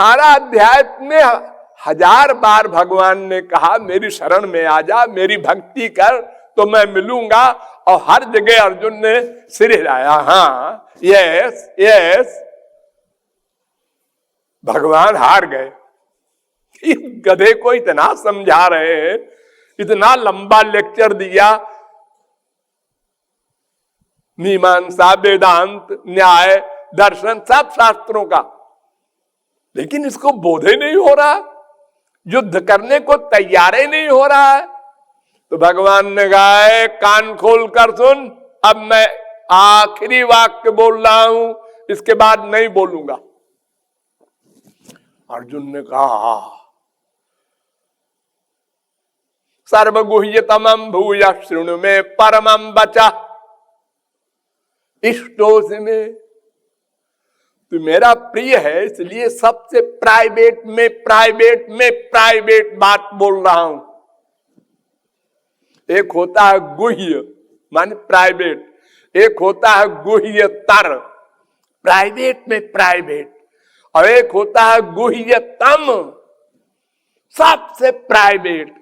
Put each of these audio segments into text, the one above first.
18 अध्याय में 1000 बार भगवान ने कहा मेरी शरण में आ जा, मेरी भक्ति कर तो मैं मिलूंगा, और हर जगह अर्जुन ने सिर हिलाया, हाँ यस यस। भगवान हार गए। इस गधे को इतना समझा रहे हैं, इतना लंबा लेक्चर दिया, मीमांसा, वेदांत, न्याय, दर्शन, सब शास्त्रों का, लेकिन इसको बोध ही नहीं हो रहा, युद्ध करने को तैयार ही नहीं हो रहा है। तो भगवान ने कहा कान खोल कर सुन, अब मैं आखिरी वाक्य बोल रहा हूं, इसके बाद नहीं बोलूंगा। अर्जुन ने कहा सर्वगुह्यतमं भूय शृणु में परमं वचा इष्टोसि में। तू मेरा प्रिय है, इसलिए सबसे प्राइवेट में बात बोल रहा हूं। एक होता है गुह्य माने प्राइवेट, एक होता है गुह्यतर प्राइवेट में प्राइवेट, और एक होता है गुह्यतम सबसे प्राइवेट,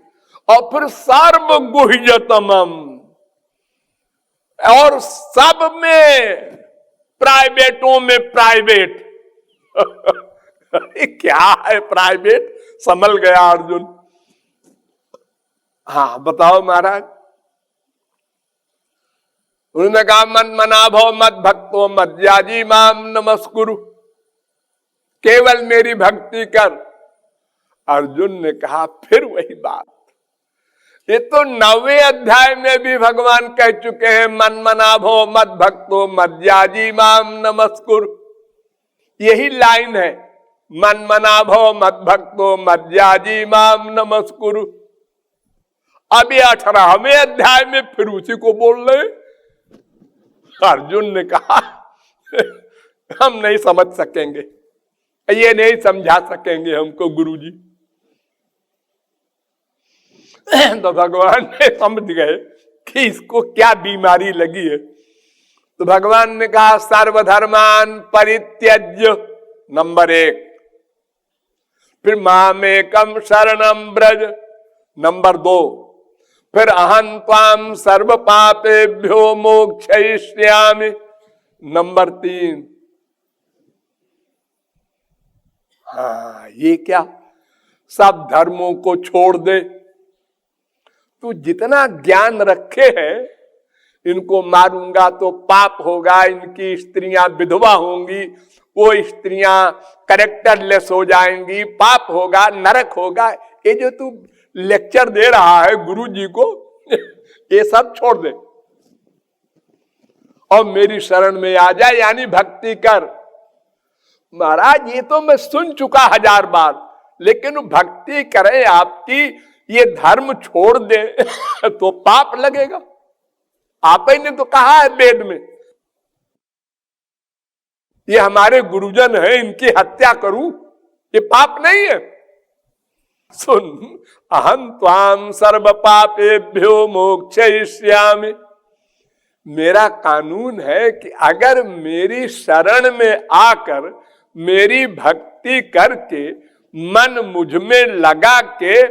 और फिर सर्व गुह्यतमम, और सब में प्राइवेटों में प्राइवेट। क्या है प्राइवेट, समझ गया अर्जुन। हाँ बताओ महाराज। उन्होंने कहा मन मना भव मत भक्तो मत याजी माम नमस्कुरु, केवल मेरी भक्ति कर। अर्जुन ने कहा फिर वही बात, ये तो 9वें अध्याय में भी भगवान कह चुके हैं, मन मना भो मत भक्तो मत याजी माम नमस्कुरु। यही लाइन है, मन मना भो मत भक्तो मत याजी माम नमस्कुरु। अभी 18वें अध्याय में फिर उसी को बोल रहे। अर्जुन ने कहा हम नहीं समझ सकेंगे, ये नहीं समझा सकेंगे हमको गुरुजी। तो भगवान ने समझ गए कि इसको क्या बीमारी लगी है। तो भगवान ने कहा सर्वधर्मान परित्यज्य नंबर 1, फिर मामेकम शरणम ब्रज नंबर 2, फिर अहं त्वाम सर्व पापेभ्यो मोक्षयिष्यामि नंबर 3। हाँ ये क्या, सब धर्मों को छोड़ दे, तू जितना ज्ञान रखे है, इनको मारूंगा तो पाप होगा, इनकी स्त्रियां विधवा होंगी, वो स्त्रियां कैरेक्टरलेस हो जाएंगी, पाप होगा, नरक होगा। ये जो तू लेक्चर दे रहा है गुरु जी को, ये सब छोड़ दे और मेरी शरण में आ जा, यानी भक्ति कर। महाराज ये तो मैं सुन चुका 1000 बार, लेकिन भक्ति करे आपकी, ये धर्म छोड़ दे तो पाप लगेगा। आप ही ने तो कहा है वेद में, ये हमारे गुरुजन है, इनकी हत्या करूं, ये पाप नहीं है। सुन, अहं त्वाम सर्व पापेभ्यो मोक्षयिष्यामि। मेरा कानून है कि अगर मेरी शरण में आकर मेरी भक्ति करके मन मुझ में लगा के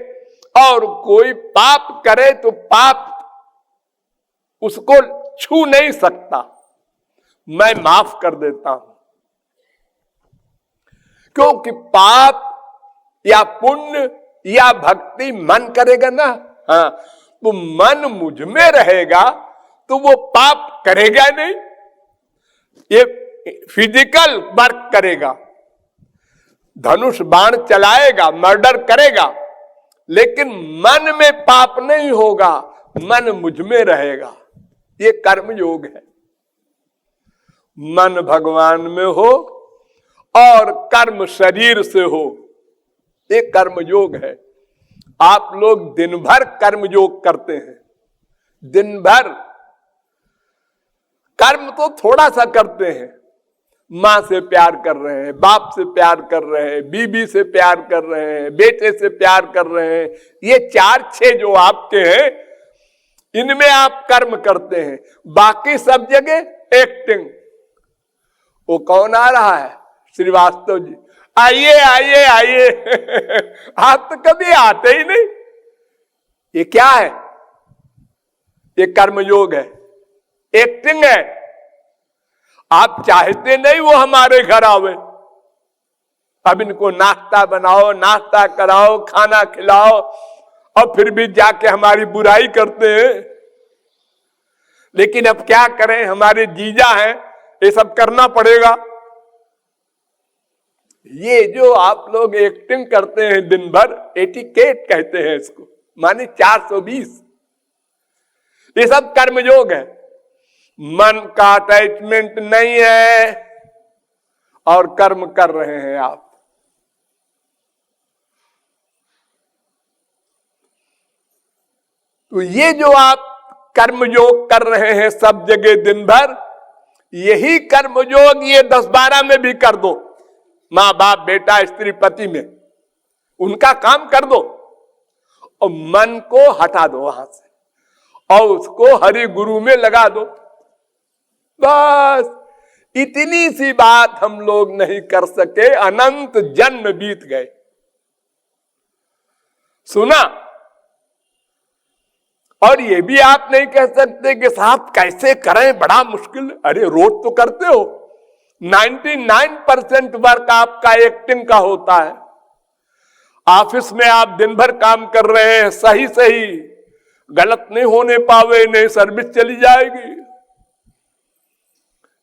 और कोई पाप करे तो पाप उसको छू नहीं सकता, मैं माफ कर देता हूं। क्योंकि पाप या पुण्य या भक्ति मन करेगा ना, हाँ, तो मन मुझ में रहेगा तो वो पाप करेगा नहीं, ये फिजिकल वर्क करेगा, धनुष बाण चलाएगा, मर्डर करेगा, लेकिन मन में पाप नहीं होगा, मन मुझ में रहेगा। ये कर्म योग है। मन भगवान में हो और कर्म शरीर से हो, ये कर्म योग है। आप लोग दिन भर कर्म योग करते हैं, दिन भर कर्म तो थोड़ा सा करते हैं, माँ से प्यार कर रहे हैं, बाप से प्यार कर रहे हैं, बीबी से प्यार कर रहे हैं, बेटे से प्यार कर रहे हैं, ये 4-6 जो आपके हैं, इनमें आप कर्म करते हैं। बाकी सब जगह एक्टिंग। वो कौन आ रहा है? श्रीवास्तव जी। आइए आइए आइए। आप तो कभी आते ही नहीं। ये क्या है? ये कर्मयोग है, एक्टिंग है। आप चाहते नहीं वो हमारे घर आवे। अब इनको नाश्ता बनाओ, नाश्ता कराओ, खाना खिलाओ, और फिर भी जाके हमारी बुराई करते हैं। लेकिन अब क्या करें, हमारे जीजा हैं, ये सब करना पड़ेगा। ये जो आप लोग एक्टिंग करते हैं दिन भर, एटिकेट कहते हैं इसको, माने 420, ये सब कर्मयोग है। मन का अटैचमेंट नहीं है और कर्म कर रहे हैं आप। तो ये जो आप कर्मयोग कर रहे हैं सब जगह दिन भर, यही कर्मयोग ये 10-12 में भी कर दो, माँ बाप बेटा स्त्री पति में, उनका काम कर दो और मन को हटा दो वहां से और उसको हरि गुरु में लगा दो। बस इतनी सी बात हम लोग नहीं कर सके, अनंत जन्म बीत गए। सुना? और ये भी आप नहीं कह सकते कि साहब कैसे करें, बड़ा मुश्किल। अरे रोज तो करते हो। 99% वर्क आपका एक्टिंग का होता है। ऑफिस में आप दिन भर काम कर रहे हैं, सही सही, गलत नहीं होने पावे, नहीं सर्विस चली जाएगी।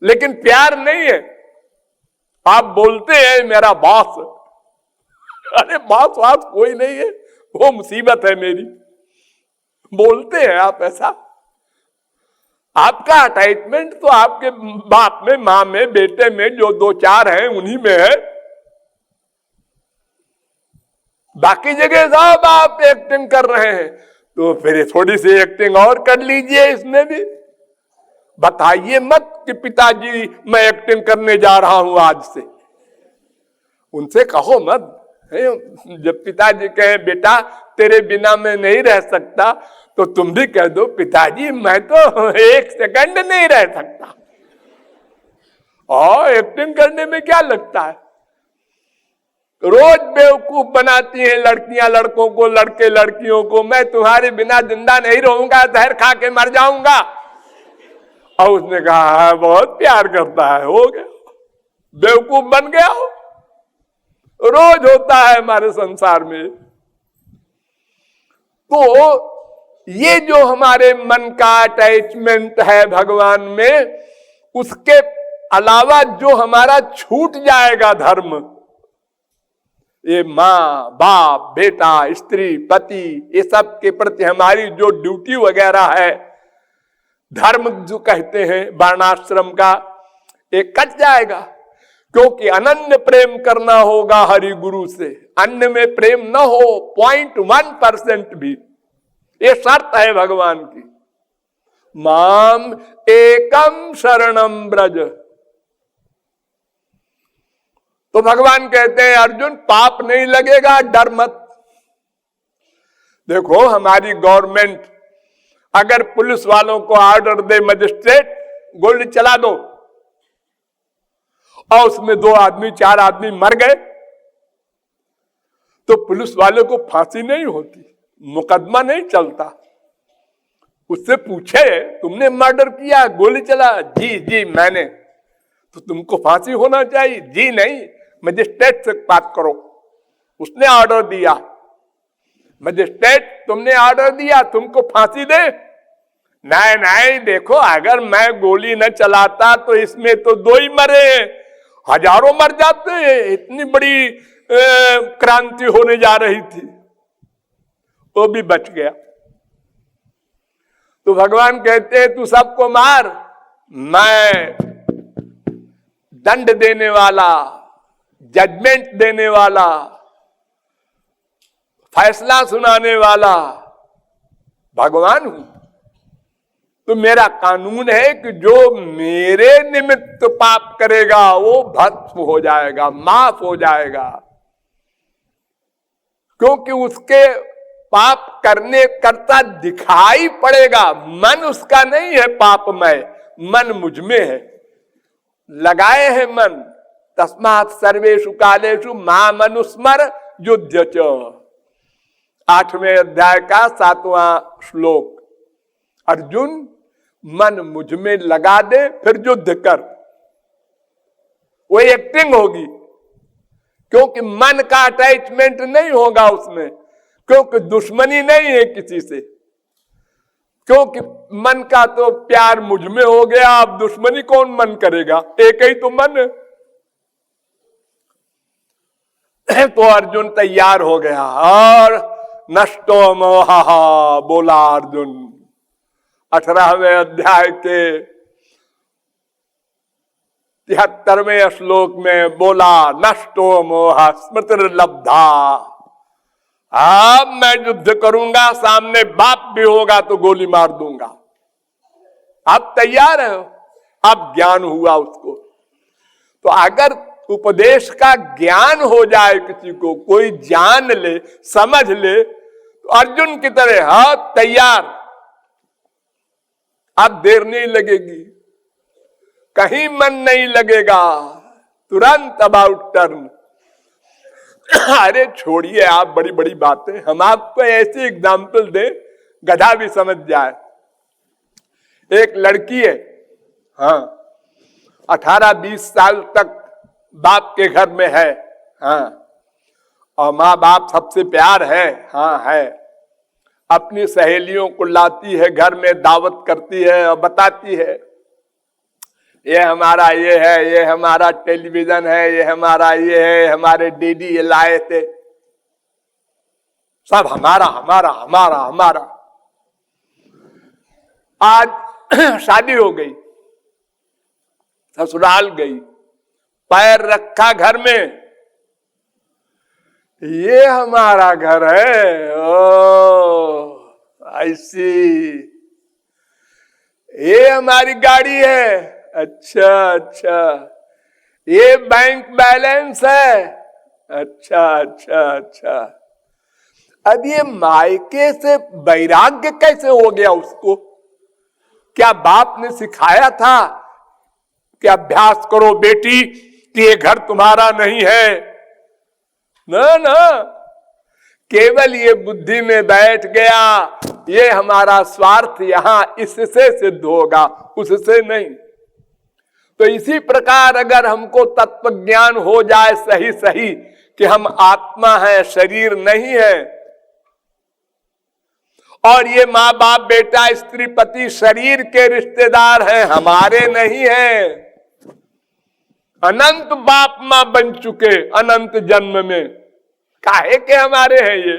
लेकिन प्यार नहीं है। आप बोलते हैं मेरा बॉस, अरे बॉस वास कोई नहीं है, वो मुसीबत है मेरी। बोलते हैं आप ऐसा। आपका अटैचमेंट तो आपके बाप में, माँ में, बेटे में, जो 2-4 हैं उन्हीं में है। बाकी जगह सब आप एक्टिंग कर रहे हैं, तो फिर थोड़ी सी एक्टिंग और कर लीजिए इसमें भी। बताइए मत कि पिताजी मैं एक्टिंग करने जा रहा हूं आज से, उनसे कहो मत। जब पिताजी कहे बेटा तेरे बिना मैं नहीं रह सकता, तो तुम भी कह दो पिताजी मैं तो 1 सेकंड नहीं रह सकता। और एक्टिंग करने में क्या लगता है? रोज बेवकूफ बनाती हैं लड़कियां लड़कों को, लड़के लड़कियों को। मैं तुम्हारे बिना जिंदा नहीं रहूंगा, जहर खा के मर जाऊंगा। और उसने कहा बहुत प्यार करता है, हो गया, बेवकूफ बन गया हो। रोज होता है हमारे संसार में। तो ये जो हमारे मन का अटैचमेंट है भगवान में, उसके अलावा जो हमारा छूट जाएगा धर्म, ये माँ बाप बेटा स्त्री पति, ये सब के प्रति हमारी जो ड्यूटी वगैरह है, धर्म जो कहते हैं वर्णाश्रम का, ये कट जाएगा। क्योंकि अनन्य प्रेम करना होगा हरि गुरु से। अन्य में प्रेम न हो 0.1% भी, ये शर्त है भगवान की। माम एकम शरणम ब्रज। तो भगवान कहते हैं अर्जुन पाप नहीं लगेगा, डर मत। देखो हमारी गवर्नमेंट अगर पुलिस वालों को ऑर्डर दे मजिस्ट्रेट गोली चला दो, और उसमें 2 आदमी 4 आदमी मर गए, तो पुलिस वाले को फांसी नहीं होती, मुकदमा नहीं चलता। उससे पूछे तुमने मर्डर किया, गोली चला, जी जी मैंने, तो तुमको फांसी होना चाहिए। जी नहीं, मजिस्ट्रेट से बात करो, उसने ऑर्डर दिया। मजिस्ट्रेट तुमने ऑर्डर दिया, तुमको फांसी दे। नहीं नहीं, देखो अगर मैं गोली न चलाता तो इसमें तो 2 ही मरे, हजारों मर जाते। इतनी बड़ी क्रांति होने जा रही थी, वो भी बच गया। तो भगवान कहते हैं तू सबको मार, मैं दंड देने वाला, जजमेंट देने वाला, फैसला सुनाने वाला भगवान हूं। तो मेरा कानून है कि जो मेरे निमित्त पाप करेगा वो भस्म हो जाएगा, माफ हो जाएगा। क्योंकि उसके पाप करने करता दिखाई पड़ेगा, मन उसका नहीं है पापमय, मन मुझ में है। लगाए है मन, तस्मात् सर्वेषु कालेषु माम अनुस्मर युध्य च। 8वें अध्याय का 7वां श्लोक। अर्जुन मन मुझ में लगा दे फिर युद्ध कर। वो एक्टिंग होगी, क्योंकि मन का अटैचमेंट नहीं होगा उसमें, क्योंकि दुश्मनी नहीं है किसी से, क्योंकि मन का तो प्यार मुझ में हो गया, अब दुश्मनी कौन मन करेगा, एक ही तो मन है। तो अर्जुन तैयार हो गया और नष्टो मोहा, बोला अर्जुन 18वें अध्याय के 73वें श्लोक में बोला, नष्टो मोह स्मृतिर्लब्धा। अब मैं युद्ध करूंगा, सामने बाप भी होगा तो गोली मार दूंगा। अब तैयार है, अब ज्ञान हुआ उसको। तो अगर उपदेश का ज्ञान हो जाए किसी को, कोई जान ले समझ ले, तो अर्जुन की तरह हाँ तैयार, अब देर नहीं लगेगी, कहीं मन नहीं लगेगा, तुरंत अबाउट टर्न। अरे छोड़िए आप बड़ी बड़ी बातें, हम आपको ऐसे एग्जाम्पल दें गधा भी समझ जाए। एक लड़की है, हाँ 18-20 साल तक बाप के घर में है, हाँ, और माँ बाप सबसे प्यार है, हाँ है। अपनी सहेलियों को लाती है घर में, दावत करती है और बताती है ये हमारा ये है, ये हमारा टेलीविजन है, ये हमारा ये है, हमारे डीडी ये लाए थे, सब हमारा हमारा हमारा हमारा। आज शादी हो गई, ससुराल गई, पैर रखा घर में, ये हमारा घर है, ओ ऐसी, ये हमारी गाड़ी है, अच्छा अच्छा, ये बैंक बैलेंस है, अच्छा अच्छा अच्छा। अब ये मायके से वैराग्य कैसे हो गया उसको? क्या बाप ने सिखाया था कि अभ्यास करो बेटी कि ये घर तुम्हारा नहीं है? ना ना, केवल ये बुद्धि में बैठ गया, ये हमारा स्वार्थ यहां इससे सिद्ध होगा, उससे नहीं। तो इसी प्रकार अगर हमको तत्व ज्ञान हो जाए सही सही कि हम आत्मा है, शरीर नहीं है, और ये माँ बाप बेटा स्त्री पति शरीर के रिश्तेदार हैं, हमारे नहीं है, अनंत बाप माँ बन चुके अनंत जन्म में, काहे के हमारे हैं ये।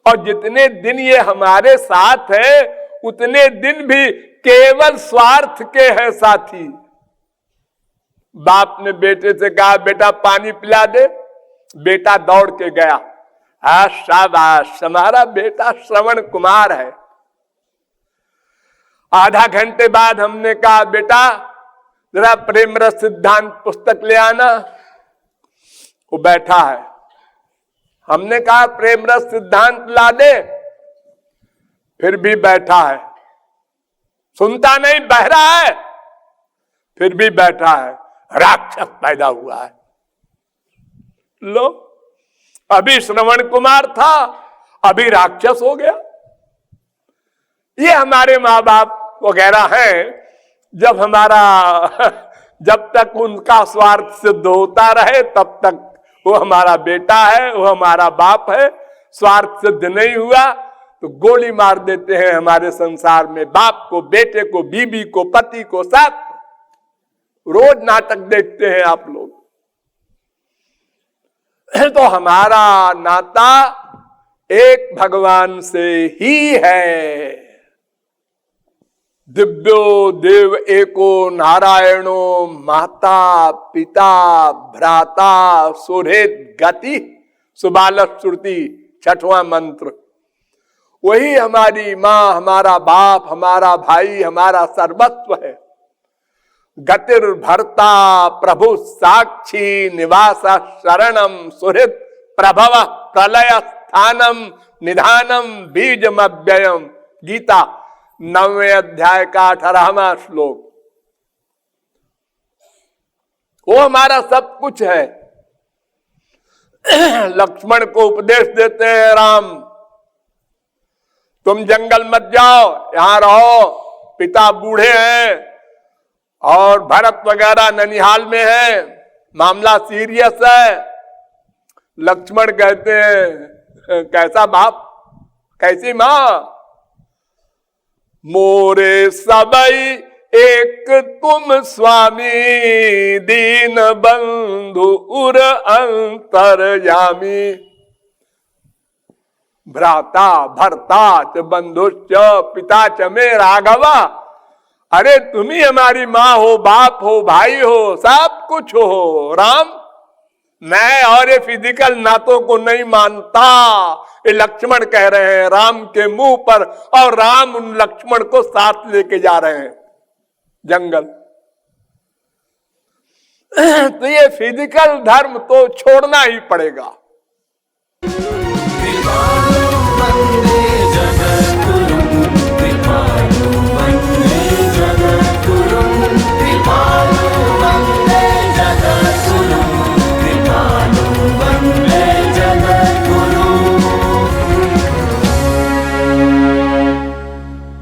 और जितने दिन ये हमारे साथ है उतने दिन भी केवल स्वार्थ के हैं साथी। बाप ने बेटे से कहा बेटा पानी पिला दे, बेटा दौड़ के गया, हाँ शाबाश हमारा बेटा श्रवण कुमार है। आधा घंटे बाद हमने कहा बेटा जरा प्रेम रस सिद्धांत पुस्तक ले आना, वो बैठा है। हमने कहा प्रेम रस सिद्धांत ला दे, फिर भी बैठा है, सुनता नहीं, बहरा है, फिर भी बैठा है, राक्षस पैदा हुआ है। लो, अभी श्रवण कुमार था, अभी राक्षस हो गया। ये हमारे माँ बाप वगैरह हैं, जब तक उनका स्वार्थ सिद्ध होता रहे तब तक वो हमारा बेटा है, वो हमारा बाप है। स्वार्थ सिद्ध नहीं हुआ तो गोली मार देते हैं हमारे संसार में, बाप को, बेटे को, बीबी को, पति को, सब। रोज नाटक देखते हैं आप लोग। तो हमारा नाता एक भगवान से ही है। दिव्यो देव एको नारायणो माता पिता भ्राता सुहृद गति सुबालक श्रुति, 6वां मंत्र। वही हमारी माँ, हमारा बाप, हमारा भाई, हमारा सर्वस्व है। गतिर भर्ता प्रभु साक्षी निवास शरणम सुहृद प्रभव प्रलय स्थानम निधानम बीजमव्ययम। गीता 9वें अध्याय का 18वां श्लोक। वो हमारा सब कुछ है। लक्ष्मण को उपदेश देते हैं राम, तुम जंगल मत जाओ, यहां रहो, पिता बूढ़े हैं और भरत वगैरह ननिहाल में है, मामला सीरियस है। लक्ष्मण कहते हैं कैसा बाप, कैसी मां, मोरे सबई एक तुम स्वामी, दीन बंधु उर अंतरयामी, भ्राता भर्ता च बंधुश्च पिता च मे राघवा। अरे तुम ही हमारी माँ हो, बाप हो, भाई हो, सब कुछ हो राम। मैं और ये फिजिकल नातों को नहीं मानता, ये लक्ष्मण कह रहे हैं राम के मुंह पर, और राम उन लक्ष्मण को साथ लेके जा रहे हैं जंगल। तो ये फिजिकल धर्म तो छोड़ना ही पड़ेगा।